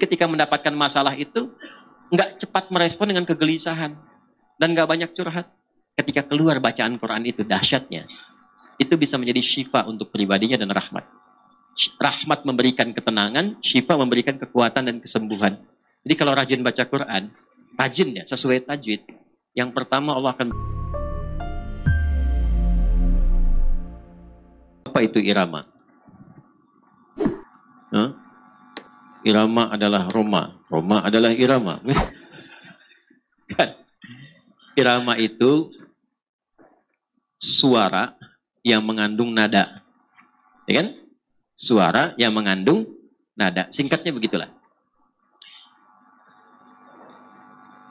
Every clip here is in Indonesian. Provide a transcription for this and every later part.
ketika mendapatkan masalah itu, nggak cepat merespon dengan kegelisahan. Dan nggak banyak curhat. Ketika keluar bacaan Quran itu, dahsyatnya. Itu bisa menjadi syifa untuk pribadinya dan rahmat. Rahmat memberikan ketenangan, syifa memberikan kekuatan dan kesembuhan. Jadi kalau rajin baca Quran, rajin ya, sesuai tajwid. Yang pertama Allah akan... Apa itu irama? Irama adalah Roma. Roma adalah irama. Kan? Irama itu suara yang mengandung nada. Ya kan? Suara yang mengandung nada. Singkatnya begitulah.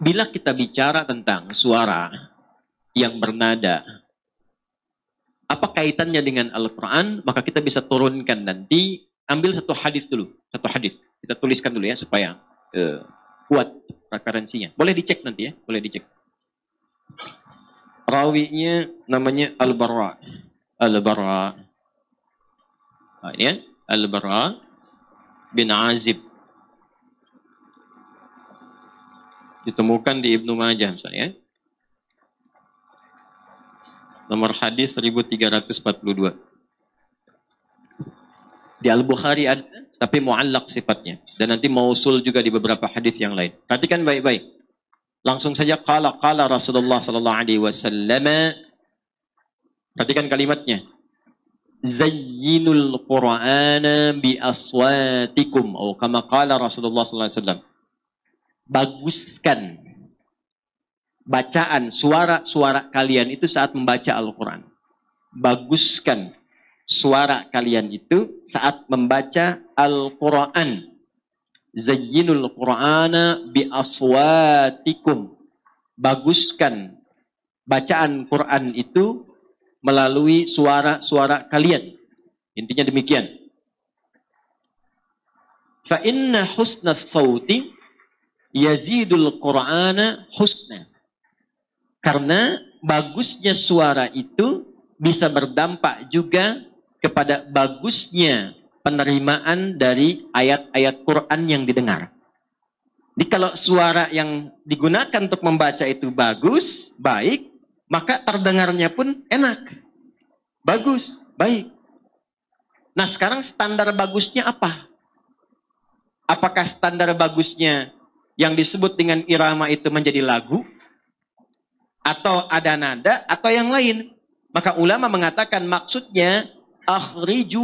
Bila kita bicara tentang suara yang bernada, apa kaitannya dengan Al-Quran? Maka kita bisa turunkan nanti. Ambil satu hadis dulu. Satu hadis. Kita tuliskan dulu ya supaya kuat referensinya. Boleh dicek nanti ya. Boleh dicek. Rawinya namanya Al-Bara. Al-Bara. Ya, Al-Bara bin Azib. Ditemukan di Ibnu Majah misalnya. Nomor hadis 1342. Di Al-Bukhari ada, tapi mu'allaq sifatnya. Dan nanti mausul juga di beberapa hadis yang lain. Perhatikan baik-baik. Langsung saja qala Rasulullah sallallahu alaihi wasallam. Perhatikan kalimatnya. Zayyinul Qur'ana bi aswatikum. Atau kama qala Rasulullah sallallahu alaihi wasallam. Baguskan bacaan suara-suara kalian itu saat membaca Al-Quran. Baguskan suara kalian itu saat membaca Al-Quran. Zayyinul Qur'ana bi aswatikum. Baguskan bacaan Quran itu melalui suara-suara kalian. Intinya demikian. Fa inna husnas sawti yazidul Qur'ana husna. Karena bagusnya suara itu bisa berdampak juga kepada bagusnya penerimaan dari ayat-ayat Quran yang didengar. Jadi kalau suara yang digunakan untuk membaca itu bagus, baik, maka terdengarnya pun enak. Bagus, baik. Nah sekarang standar bagusnya apa? Apakah standar bagusnya yang disebut dengan irama itu menjadi lagu? Atau ada nada? Atau yang lain? Maka ulama mengatakan maksudnya akhriju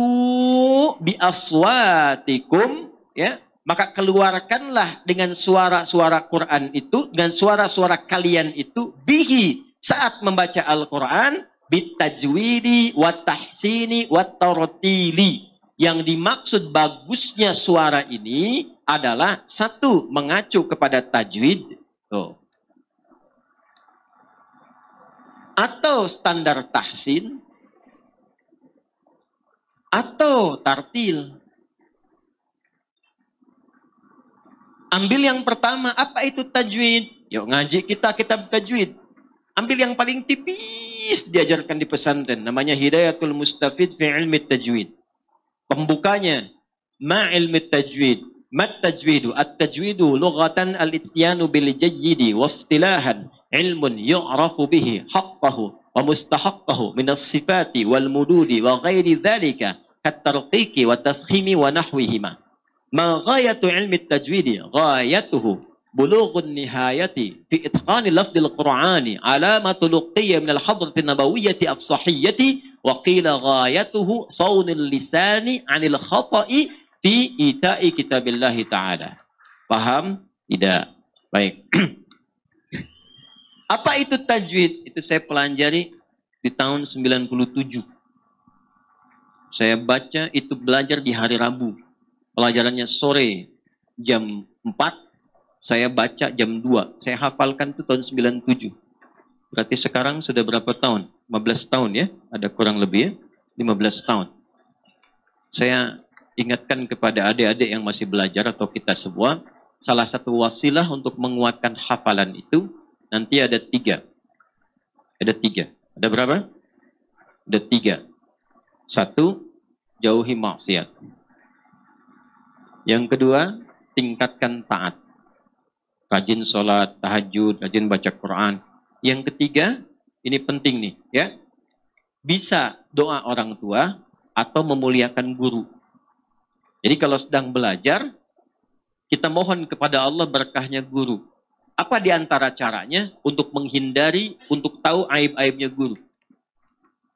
bi aswatikum, ya, maka keluarkanlah dengan suara-suara Quran itu, dengan suara-suara kalian itu bihi saat membaca Al-Quran bitajwidi wa tahsini wa tartili. Yang dimaksud bagusnya suara ini adalah satu, mengacu kepada tajwid, atau standar tahsin, atau tartil. Ambil yang pertama, apa itu tajwid? Yuk ngaji kita kitab tajwid. Ambil yang paling tipis diajarkan di pesantren, namanya Hidayatul Mustafid fi ilmi tajwid. Pembukanya, ma ilmi tajwid. Mat tajwidu, at-tajwidu lughatan al-ityanu bil jayyidi wastilahan ilmun yu'rafu bihi haqqahu wa mustahaqqahu min as-sifati wal mududi wa ghairi dhalika kat-tarqiqi wa tafkhimi wa nahwihima. Ma ghayatu ilmi at-tajwidi ghayatuhu bulughun nihayati fi itqani lafdil Qur'ani alamatul luqiyya min al-hadrati nabawiyyati afsahiyyati wa qila ghayatuhu sawnul lisani 'anil khata'i fi ita'i kitabillahi ta'ala. Paham? Tidak. Baik. Apa itu tajwid? Itu saya pelajari di tahun 97. Saya baca itu belajar di hari Rabu. Pelajarannya sore jam 4. Saya baca jam 2. Saya hafalkan itu tahun 97. Berarti sekarang sudah berapa tahun? 15 tahun ya? Ada kurang lebih ya? 15 tahun. Saya ingatkan kepada adik-adik yang masih belajar atau kita semua, salah satu wasilah untuk menguatkan hafalan itu, nanti ada 3. Ada 3. Ada berapa? Ada 3. 1, jauhi maksiat. Yang kedua, tingkatkan taat. Rajin sholat, tahajud, rajin baca Quran. Yang ketiga, ini penting nih, ya. Bisa doa orang tua atau memuliakan guru. Jadi kalau sedang belajar, kita mohon kepada Allah berkahnya guru. Apa di antara caranya untuk menghindari, untuk tahu aib-aibnya guru?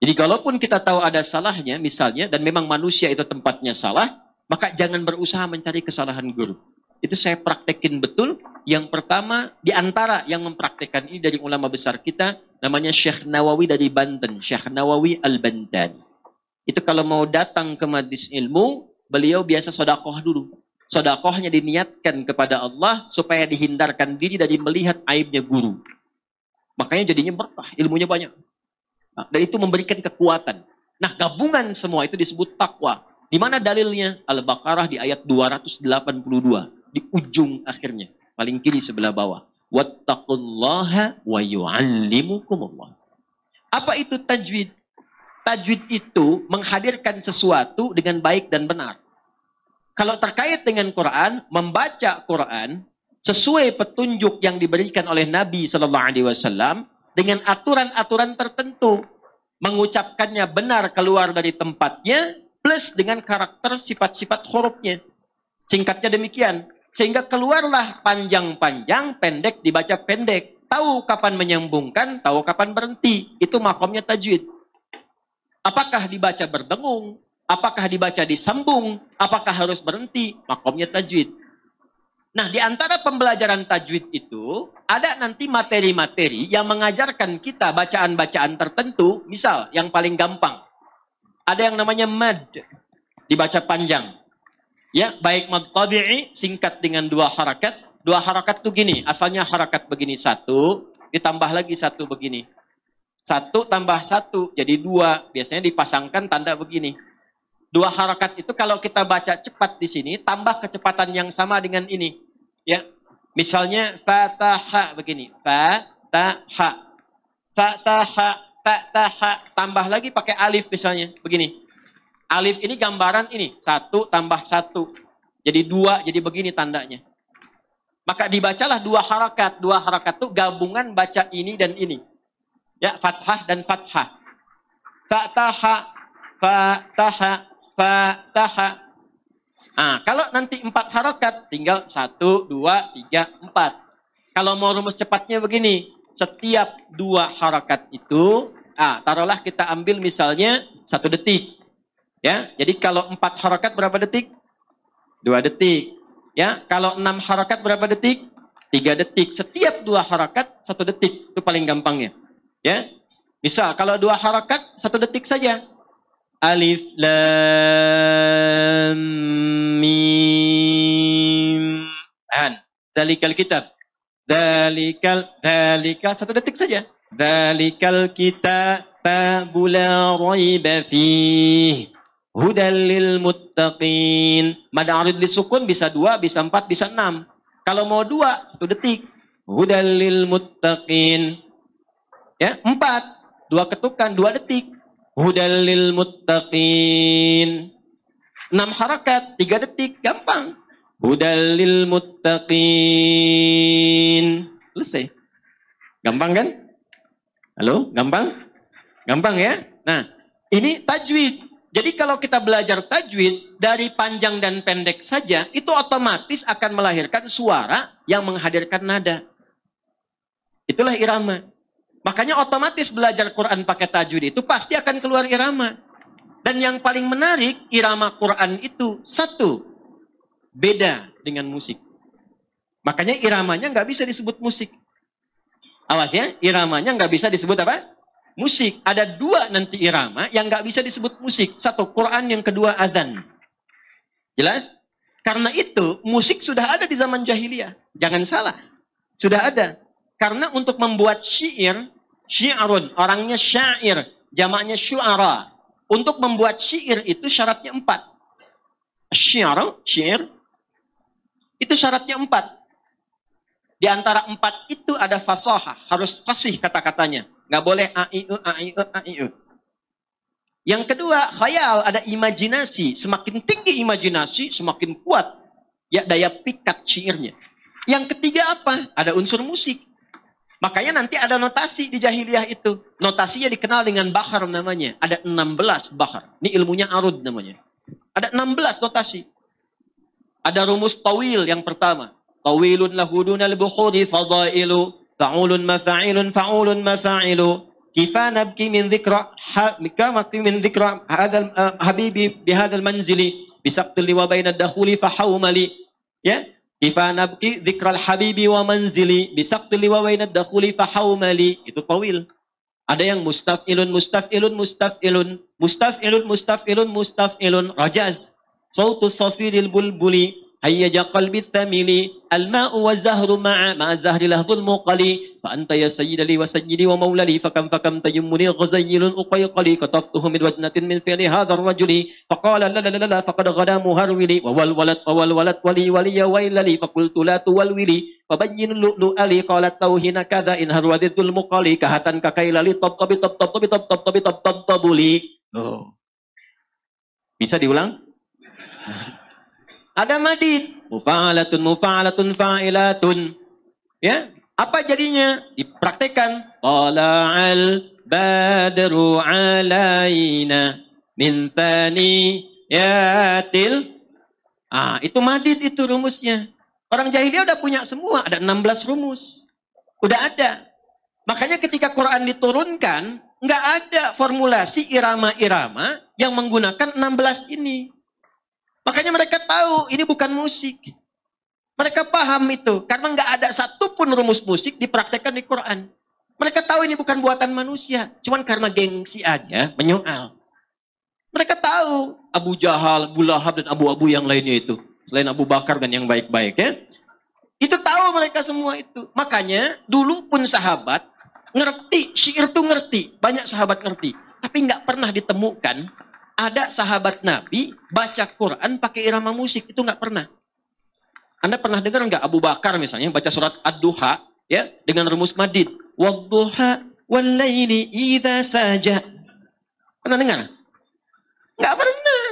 Jadi kalaupun kita tahu ada salahnya, misalnya, dan memang manusia itu tempatnya salah, maka jangan berusaha mencari kesalahan guru. Itu saya praktekin betul. Yang pertama, di antara yang mempraktekkan ini dari ulama besar kita, namanya Syekh Nawawi dari Banten, Syekh Nawawi Al-Bantani. Itu kalau mau datang ke majlis ilmu, beliau biasa sodakoh dulu. Sodakohnya diniatkan kepada Allah supaya dihindarkan diri dari melihat aibnya guru. Makanya jadinya berkah, ilmunya banyak. Nah, dan itu memberikan kekuatan. Nah, gabungan semua itu disebut takwa. Di mana dalilnya? Al-Baqarah di ayat 282. Di ujung akhirnya. Paling kiri sebelah bawah. Wattaqullaha wa yu'allimukumullah. Apa itu tajwid? Tajwid itu menghadirkan sesuatu dengan baik dan benar. Kalau terkait dengan Quran, membaca Quran sesuai petunjuk yang diberikan oleh Nabi SAW dengan aturan-aturan tertentu, mengucapkannya benar keluar dari tempatnya, plus dengan karakter sifat-sifat hurufnya. Singkatnya demikian, sehingga keluarlah panjang-panjang, pendek dibaca pendek. Tahu kapan menyambungkan, tahu kapan berhenti. Itu makomnya tajwid. Apakah dibaca berdengung? Apakah dibaca disambung? Apakah harus berhenti? Makomnya tajwid. Nah, di antara pembelajaran tajwid itu, ada nanti materi-materi yang mengajarkan kita bacaan-bacaan tertentu. Misal, yang paling gampang. Ada yang namanya mad. Dibaca panjang. Ya, baik mad tabi'i, singkat dengan 2 harakat. 2 harakat itu gini. Asalnya harakat begini 1, ditambah lagi 1 begini. 1 tambah 1, jadi 2. Biasanya dipasangkan tanda begini. 2 harakat itu kalau kita baca cepat di sini, tambah kecepatan yang sama dengan ini. Ya, misalnya fataha begini, fataha, fataha, fataha, tambah lagi pakai alif misalnya, begini. Alif ini gambaran ini, 1 tambah 1, jadi 2, jadi begini tandanya. Maka dibacalah 2 harakat. 2 harakat itu gabungan baca ini dan ini. Ya, fathah dan fathah. Fataha, fataha, fataha. Nah, kalau nanti 4 harokat, tinggal 1, 2, 3, 4. Kalau mau rumus cepatnya begini, setiap 2 harokat itu, taruhlah kita ambil misalnya 1 detik. Ya, jadi kalau 4 harokat berapa detik? 2 detik. Ya, kalau 6 harokat berapa detik? 3 detik. Setiap 2 harokat 1 detik, itu paling gampangnya. Ya, misal kalau 2 harokat 1 detik saja. Alif lam mim. Dalikal kitab. Dalikal 1 detik saja. Dalikal kitab la raiba fih. Hudal lil muttaqin. Mad arid lisukun bisa 2, bisa 4, bisa 6. Kalau mau 2, 1 detik. Hudal lil muttaqin. Ya, 4. 2 ketukan, 2 detik. Hudal lil muttaqin. 6 harakat, 3 detik, gampang. Hudal lil muttaqin. Selesai. Gampang kan? Halo, gampang? Gampang ya? Nah, ini tajwid. Jadi kalau kita belajar tajwid dari panjang dan pendek saja, itu otomatis akan melahirkan suara yang menghadirkan nada. Itulah irama. Makanya otomatis belajar Quran pakai tajwid itu pasti akan keluar irama. Dan yang paling menarik, irama Quran itu 1, beda dengan musik. Makanya iramanya nggak bisa disebut musik. Awas ya, iramanya nggak bisa disebut apa? Musik. Ada 2 nanti irama yang nggak bisa disebut musik. 1 Quran, yang kedua adzan. Jelas? Karena itu musik sudah ada di zaman jahiliyah. Jangan salah. Sudah ada. Karena untuk membuat syair, syi'run, orangnya syair, jamaknya syu'ara. Untuk membuat syair itu syaratnya 4. Syair, itu syaratnya 4. Di antara 4 itu ada fasahah, harus fasih kata-katanya. Nggak boleh a-i-u, a-i-u, a-i-u. Yang kedua, khayal, ada imajinasi. Semakin tinggi imajinasi, semakin kuat Ya, daya pikat syairnya. Yang ketiga apa? Ada unsur musik. Makanya nanti ada notasi di jahiliyah itu. Notasinya dikenal dengan bahar namanya. Ada 16 bahar. Ini ilmunya arud namanya. Ada 16 notasi. Ada rumus tawil yang pertama. Tawilun lahudunal bukhuri fadailu. Fa'ulun mafa'ilun fa'ulun mafa'ilu. Kifa nabki min dhikra hadal habibi bihadal manzili. Bisaqtili wa bainad dakhuli fahawmali. Ya. Kifa nabki dhikral habibi wa manzili. Bisaqtili wa bainad dakhuli fahawmali. Itu tawil. Ada yang mustaf'ilun, mustaf'ilun, mustaf'ilun. Mustaf'ilun, mustaf'ilun, mustaf'ilun. Rajaz. Sautu safiril bulbuli. Hayyaja qalbi thamili. Al-ma'u wa zahru ma'a zahri lahzul muqali. Fa anta ya sayyidali wa sayyidi wa maulali. Fakam tajummuni ghazayyilun uqayqali. Kataftuhu min wajnatin min fi'li hadha rajuli. Faqala la la la la faqad ghada muharwili. Wa wal walad wali waliya wailali. Faqultu la tuwalwili. Fabayyin lu'lu'ali. Qalat tauhina kadha in harwadidul muqali. Kahatan kakailali tab-tabi tab-tabi tab-tabi tab-tabuli. Oh. Bisa diulang? Ada madid. Mufa'alatun, mufa'alatun, fa'ilatun. Ya, apa jadinya? Dipraktekan. Tala'al badru alaina min thaniyatil. Itu madid itu rumusnya. Orang jahiliyah udah punya semua. Ada 16 rumus. Udah ada. Makanya ketika Quran diturunkan, nggak ada formulasi irama-irama yang menggunakan 16 ini. Makanya mereka tahu ini bukan musik. Mereka paham itu. Karena nggak ada satupun rumus musik dipraktekkan di Quran. Mereka tahu ini bukan buatan manusia. Cuman karena gengsi aja menyoal. Mereka tahu Abu Jahal, Abu Lahab, dan Abu-Abu yang lainnya itu. Selain Abu Bakar dan yang baik-baik ya. Itu tahu mereka semua itu. Makanya dulu pun sahabat ngerti. Syair itu ngerti. Banyak sahabat ngerti. Tapi nggak pernah ditemukan ada sahabat Nabi baca Quran pakai irama musik. Itu nggak pernah. Anda pernah dengar nggak Abu Bakar misalnya baca surat Ad-Duha ya dengan rumus madid. Wadduha wal-laili idza saja. Pernah dengar? Nggak pernah.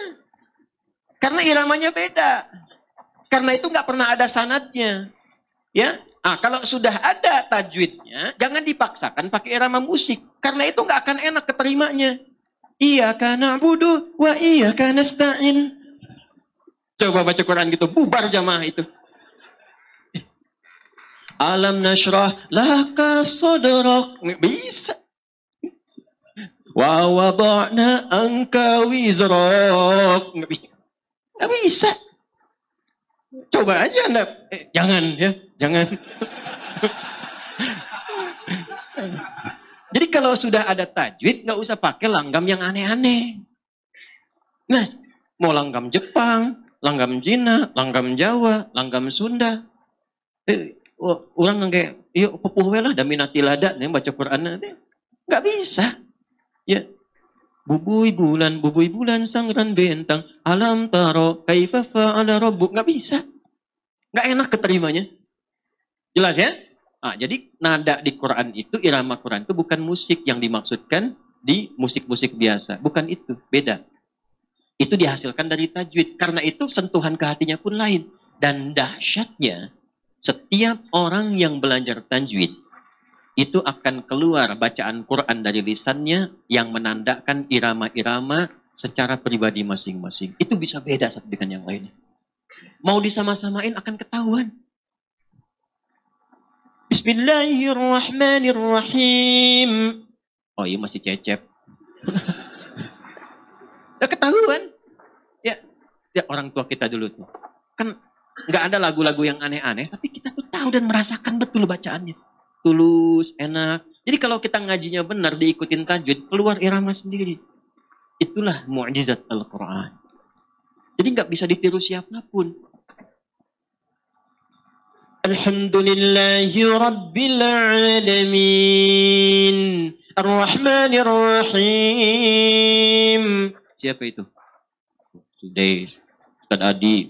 Karena iramanya beda. Karena itu nggak pernah ada sanadnya. Ya. Kalau sudah ada tajwidnya, jangan dipaksakan pakai irama musik. Karena itu nggak akan enak keterimanya. Iyyaka na'budu wa iyyaka nasta'in. Coba baca Quran gitu, bubar jamaah itu. Alam nashrah laka sadrak. Nggak bisa. Wa wada'na anka wizrak. Nggak bisa. Coba aja Anda. Jangan ya, jangan. Jadi kalau sudah ada tajwid, nggak usah pakai langgam yang aneh-aneh. Nah, mau langgam Jepang, langgam Cina, langgam Jawa, langgam Sunda. Orang kayak, yuk popuh lah, daminati lada, nih baca Quran nanti. Nggak bisa. Ya, bubui bulan, sangran bentang, alam taro, kaifa fa'ala rabbuk. Nggak bisa. Nggak enak keterimanya. Jelas ya? Jadi nada di Quran itu, irama Quran itu bukan musik yang dimaksudkan di musik-musik biasa. Bukan itu, beda. Itu dihasilkan dari tajwid. Karena itu sentuhan ke hatinya pun lain. Dan dahsyatnya, setiap orang yang belajar tajwid, itu akan keluar bacaan Quran dari lisannya yang menandakan irama-irama secara pribadi masing-masing. Itu bisa beda satu dengan yang lainnya. Mau disama-samain akan ketahuan. Bismillahirrahmanirrahim. Oh iya masih cecep. Udah ketahuan. Ya orang tua kita dulu tuh. Kan nggak ada lagu-lagu yang aneh-aneh. Tapi kita tuh tahu dan merasakan betul bacaannya. Tulus, enak. Jadi kalau kita ngajinya benar, diikutin tajwid, keluar irama sendiri. Itulah mu'jizat Al-Quran. Jadi nggak bisa ditiru siapapun. Alhamdulillahi Rabbil Alamin. Ar-Rahmanir Rahim. Siapa itu? Sudais. Ustaz Adi.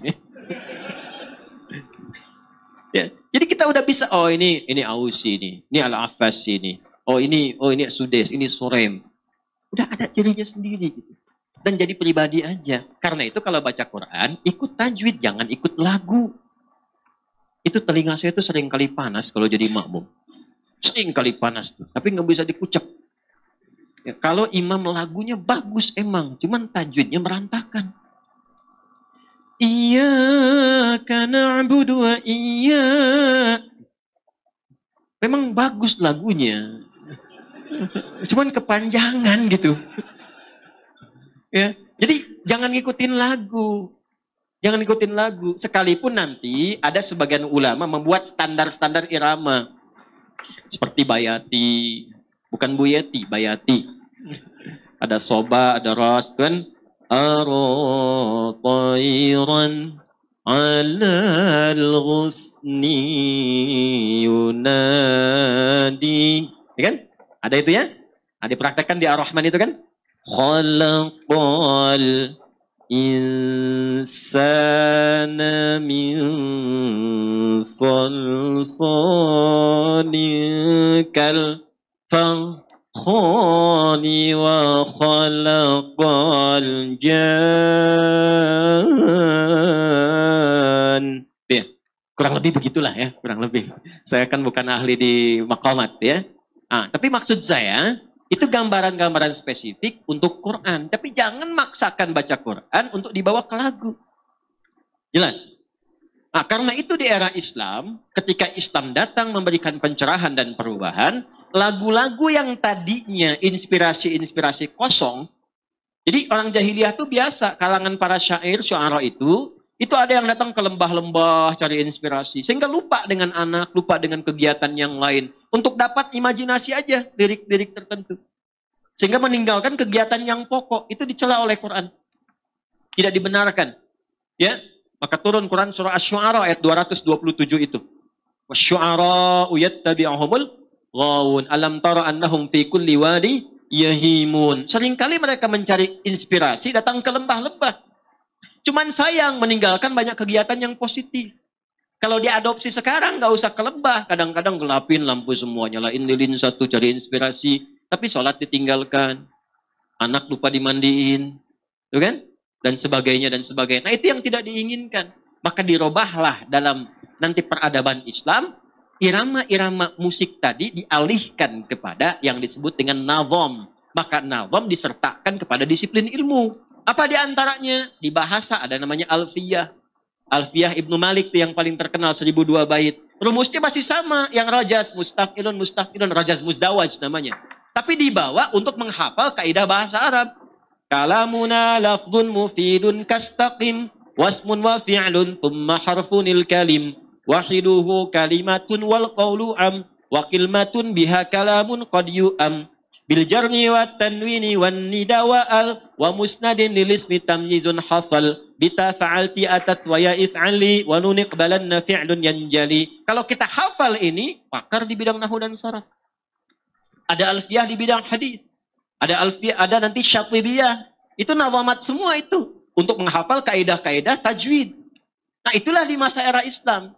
Ya. Jadi kita udah bisa, oh ini Ausi ini Al-Affas ini. Oh ini Sudais, ini Surem. Udah ada cirinya sendiri gitu. dan jadi pribadi aja. Karena itu kalau baca Quran, ikut tajwid, jangan ikut lagu. Itu telinga saya tuh sering kali panas kalau jadi makmum. Sering kali panas tuh, tapi nggak bisa dikucek. Ya, kalau imam lagunya bagus emang, cuman tajwidnya berantakan. Iyyaka na'budu wa memang bagus lagunya. Cuman kepanjangan gitu. Ya, jadi jangan ngikutin lagu. Jangan ngikutin lagu. Sekalipun nanti ada sebagian ulama membuat standar-standar irama. Seperti Bayati. Bukan Buyeti, Bayati. Ada Soba, ada Ras. Kan? Ar-tayran alal ghusni yunadi. Ya kan? Ada itu ya? Ada dipraktekkan di Ar-Rahman itu kan? Khalaqal insana min salsalin kal fakhari wa khalaqal jan. Ya, kurang lebih begitulah ya, kurang lebih. Saya kan bukan ahli di maqamat ya. Tapi maksud saya, itu gambaran-gambaran spesifik untuk Quran. Tapi jangan maksakan baca Quran untuk dibawa ke lagu. Jelas? Karena itu di era Islam, ketika Islam datang memberikan pencerahan dan perubahan, lagu-lagu yang tadinya inspirasi-inspirasi kosong, jadi orang jahiliyah itu biasa, kalangan para syair, syu'ara itu ada yang datang ke lembah-lembah cari inspirasi. Sehingga lupa dengan anak, lupa dengan kegiatan yang lain. Untuk dapat imajinasi aja lirik-lirik tertentu. Sehingga meninggalkan kegiatan yang pokok. Itu dicela oleh Quran. Tidak dibenarkan. Ya, maka turun Quran surah Asy-Syu'ara ayat 227 itu. Wasy-syu'ara'u yattabi'uhumul ghawun. Alam tara annahum fi kulli wadi yahimun. Seringkali mereka mencari inspirasi datang ke lembah-lembah. Cuman sayang meninggalkan banyak kegiatan yang positif. Kalau diadopsi sekarang nggak usah ke lembah. Kadang-kadang gelapin lampu semua, nyalain lilin satu cari inspirasi. Tapi sholat ditinggalkan. Anak lupa dimandiin. Tuh kan? Dan sebagainya dan sebagainya. Nah itu yang tidak diinginkan. Maka dirobahlah dalam nanti peradaban Islam. Irama-irama musik tadi dialihkan kepada yang disebut dengan nazam. Maka nazam disertakan kepada disiplin ilmu. Apa di antaranya? Di bahasa ada namanya Alfiyah. Alfiyah Ibnu Malik itu yang paling terkenal 1002 bait. Rumusnya masih sama. Yang rajaz, mustafilun, rajaz musdawaj namanya. Tapi dibawa untuk menghafal kaidah bahasa Arab. Kalamuna lafdun mufidun kastaqim. Wasmun wa fi'lun thumma harfunil kalim. Wahiduhu kalimatun wal qawlu am. Wa kilmatun biha kalamun qad yu'am. Bil jarni wa tanwini wan nida wa al wa musnadin lil ismi tamyizun hasal bita fa'alti atat wa ya if'ali wa nun iqbalanna fi'lun yanjali. Kalau kita hafal ini, pakar di bidang nahwu dan saraf. Ada alfiyah di bidang hadis. Ada alfiyah, ada nanti syatibiyah. Itu nawamat semua itu untuk menghafal kaidah-kaidah tajwid. Nah, itulah di masa era Islam.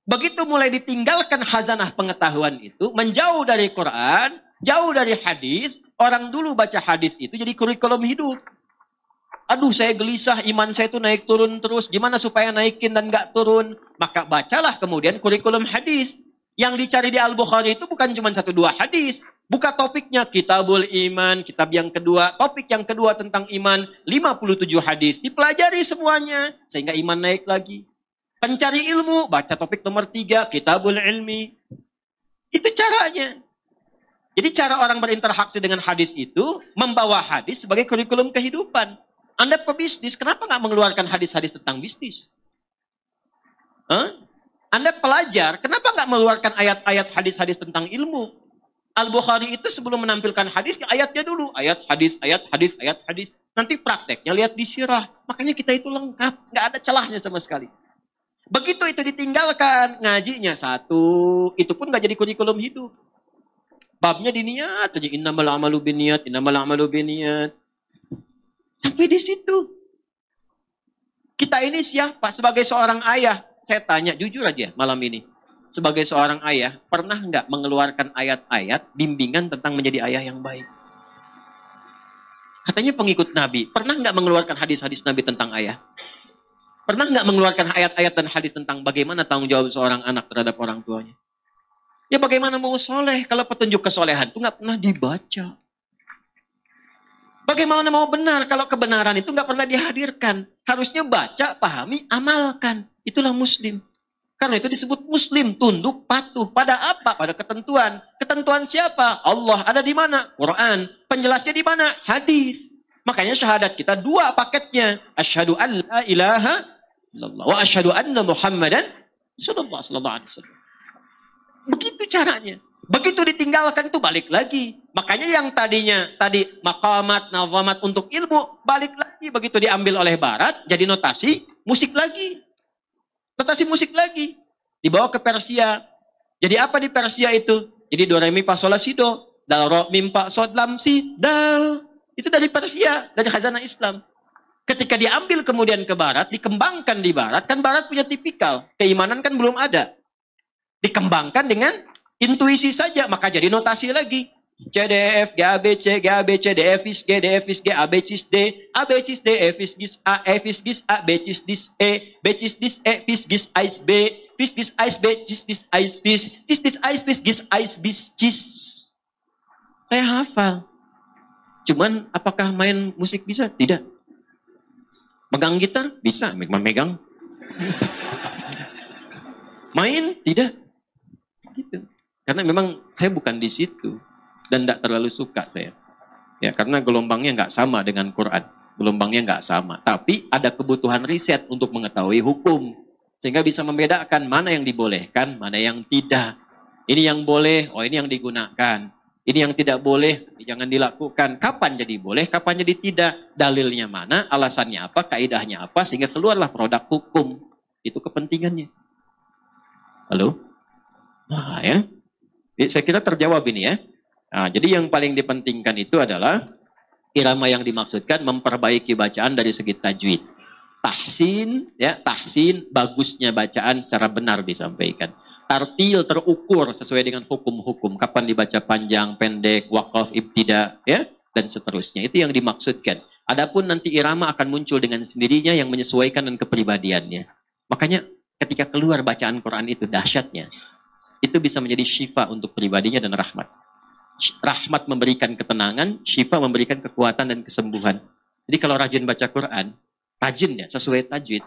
Begitu mulai ditinggalkan khazanah pengetahuan itu, menjauh dari Quran, jauh dari hadis, orang dulu baca hadis itu jadi kurikulum hidup. Aduh, saya gelisah, iman saya itu naik turun terus. Gimana supaya naikin dan nggak turun? Maka bacalah kemudian kurikulum hadis. Yang dicari di Al-Bukhari itu bukan cuma 1-2 hadis. Buka topiknya, Kitabul Iman, kitab yang kedua. Topik yang kedua tentang iman, 57 hadis. Dipelajari semuanya, sehingga iman naik lagi. Pencari ilmu, baca topik nomor 3, Kitabul Ilmi. Itu caranya. Jadi cara orang berinteraksi dengan hadis itu, membawa hadis sebagai kurikulum kehidupan. Anda pebisnis, kenapa nggak mengeluarkan hadis-hadis tentang bisnis? Anda pelajar, kenapa nggak mengeluarkan ayat-ayat hadis-hadis tentang ilmu? Al-Bukhari itu sebelum menampilkan hadis, ayatnya dulu. Ayat, hadis, ayat, hadis, ayat, hadis. Nanti prakteknya lihat di sirah. Makanya kita itu lengkap, nggak ada celahnya sama sekali. Begitu itu ditinggalkan, ngajinya satu, itu pun nggak jadi kurikulum hidup. Babnya diniat aja, innamal amalu binniat, innamal amalu binniat. Sampai di situ. Kita ini siapa? Sebagai seorang ayah, saya tanya jujur aja malam ini. Sebagai seorang ayah, pernah nggak mengeluarkan ayat-ayat bimbingan tentang menjadi ayah yang baik? Katanya pengikut Nabi. Pernah nggak mengeluarkan hadis-hadis Nabi tentang ayah? Pernah nggak mengeluarkan ayat-ayat dan hadis tentang bagaimana tanggung jawab seorang anak terhadap orang tuanya? Ya bagaimana mau soleh kalau petunjuk kesolehan itu nggak pernah dibaca? Bagaimana mau benar kalau kebenaran itu nggak pernah dihadirkan? Harusnya baca, pahami, amalkan. Itulah muslim. Karena itu disebut muslim, tunduk, patuh. Pada apa? Pada ketentuan. Ketentuan siapa? Allah. Ada di mana? Quran. Penjelasnya di mana? Hadis. Makanya syahadat kita dua paketnya. Asyhadu an la ilaha illallah wa asyhadu anna Muhammadan sallallahu alaihi wasallam. Begitu caranya. Begitu ditinggalkan itu balik lagi. Makanya yang tadinya tadi maqamat, nazamat untuk ilmu, balik lagi. Begitu diambil oleh barat, jadi notasi musik lagi. Notasi musik lagi. Dibawa ke Persia. Jadi apa di Persia itu? Jadi do re mi fa sol la si do, dal ro mim fa sol lam si dal. Itu dari Persia, dari khazanah Islam. Ketika diambil kemudian ke barat, dikembangkan di barat, kan barat punya tipikal. Keimanan kan belum ada. Dikembangkan dengan intuisi saja, maka jadi notasi lagi. C, D, F, G, A, B, C, G, A, B, C, D, F, is G, D, F, is G, A, B, cis D, A, B, cis D, F, is gis A, F, is gis A, B, cis dis E, B, cis dis E, fis gis ais B, fis gis ais B, cis dis ais fis, cis dis ais fis gis ais bis cis. Saya hafal. Cuman apakah main musik bisa? Tidak. Megang gitar? Bisa. Megang. Main? Tidak. Gitu. Karena memang saya bukan di situ. Dan tidak terlalu suka saya. Ya, karena gelombangnya nggak sama dengan Quran. Gelombangnya nggak sama. Tapi ada kebutuhan riset untuk mengetahui hukum. Sehingga bisa membedakan mana yang dibolehkan, mana yang tidak. Ini yang boleh, oh ini yang digunakan. Ini yang tidak boleh, jangan dilakukan. Kapan jadi boleh, kapan jadi tidak. Dalilnya mana, alasannya apa, kaidahnya apa. Sehingga keluarlah produk hukum. Itu kepentingannya. Halo? Nah ya. Saya kira terjawab ini ya. Nah, jadi yang paling dipentingkan itu adalah irama yang dimaksudkan memperbaiki bacaan dari segi tajwid. Tahsin, ya, tahsin bagusnya bacaan secara benar disampaikan. Tartil terukur sesuai dengan hukum-hukum. Kapan dibaca panjang, pendek, waqaf, ibtida, ya, dan seterusnya. Itu yang dimaksudkan. Adapun nanti irama akan muncul dengan sendirinya yang menyesuaikan dengan kepribadiannya. Makanya ketika keluar bacaan Quran itu dahsyatnya. Itu bisa menjadi syifa untuk pribadinya dan rahmat. Rahmat memberikan ketenangan, syifa memberikan kekuatan dan kesembuhan. Jadi kalau rajin baca Quran, rajin ya, sesuai tajwid,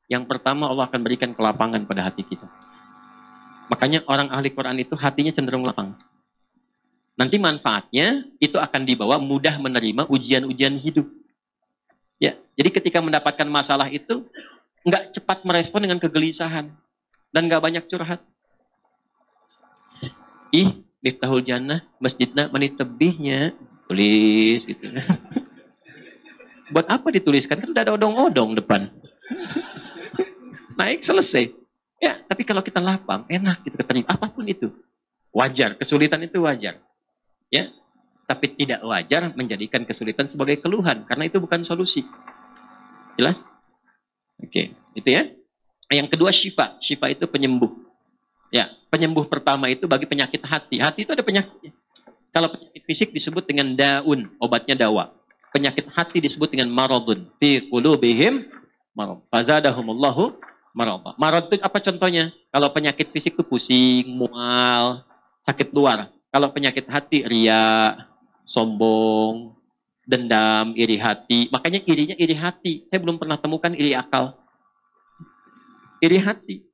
yang pertama Allah akan berikan kelapangan pada hati kita. Makanya orang ahli Quran itu hatinya cenderung lapang. Nanti manfaatnya itu akan dibawa mudah menerima ujian-ujian hidup. Ya, jadi ketika mendapatkan masalah itu, nggak cepat merespon dengan kegelisahan. Dan nggak banyak curhat. Miftahul Jannah, masjidna menit tebihnya, tulis gitu. Buat apa dituliskan? Kan udah ada odong-odong depan. Naik selesai. Ya, tapi kalau kita lapang, enak gitu keterima. Apapun itu. Wajar, kesulitan itu wajar. Ya, tapi tidak wajar menjadikan kesulitan sebagai keluhan. Karena itu bukan solusi. Jelas? Oke, itu ya. Yang kedua syifa. Syifa itu penyembuh. Ya, penyembuh pertama itu bagi penyakit hati. Hati itu ada penyakitnya. Kalau penyakit fisik disebut dengan daun, obatnya dawa. Penyakit hati disebut dengan maradun. Fi qulubihim marad. Fazadahumullahu marad. Marad itu apa contohnya? Kalau penyakit fisik itu pusing, mual, sakit luar. Kalau penyakit hati ria, sombong, dendam, iri hati. Makanya irinya iri hati. Saya belum pernah temukan iri akal. Iri hati.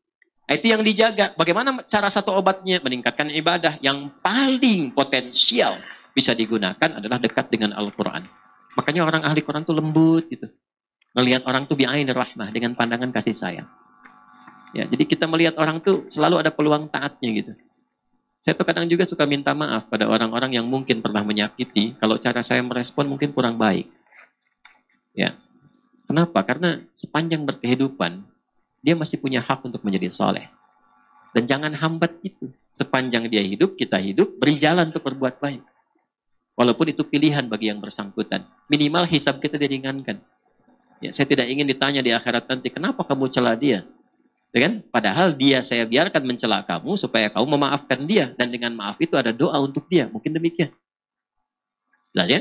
Itu yang dijaga. Bagaimana cara satu obatnya? Meningkatkan ibadah. Yang paling potensial bisa digunakan adalah dekat dengan Al-Quran. Makanya orang ahli Quran itu lembut gitu. Melihat orang itu bi'ain rahmah, dengan pandangan kasih sayang. Ya, jadi kita melihat orang tuh selalu ada peluang taatnya gitu. Saya tuh kadang juga suka minta maaf pada orang-orang yang mungkin pernah menyakiti. Kalau cara saya merespon mungkin kurang baik. Ya. Kenapa? Karena sepanjang berkehidupan, dia masih punya hak untuk menjadi soleh. Dan jangan hambat itu. Sepanjang dia hidup, kita hidup, beri jalan untuk berbuat baik. Walaupun itu pilihan bagi yang bersangkutan. Minimal hisab kita diringankan. Ya, saya tidak ingin ditanya di akhirat nanti, kenapa kamu cela dia? Ya kan? Padahal dia saya biarkan mencela kamu supaya kamu memaafkan dia. Dan dengan maaf itu ada doa untuk dia. Mungkin demikian. Jelas ya?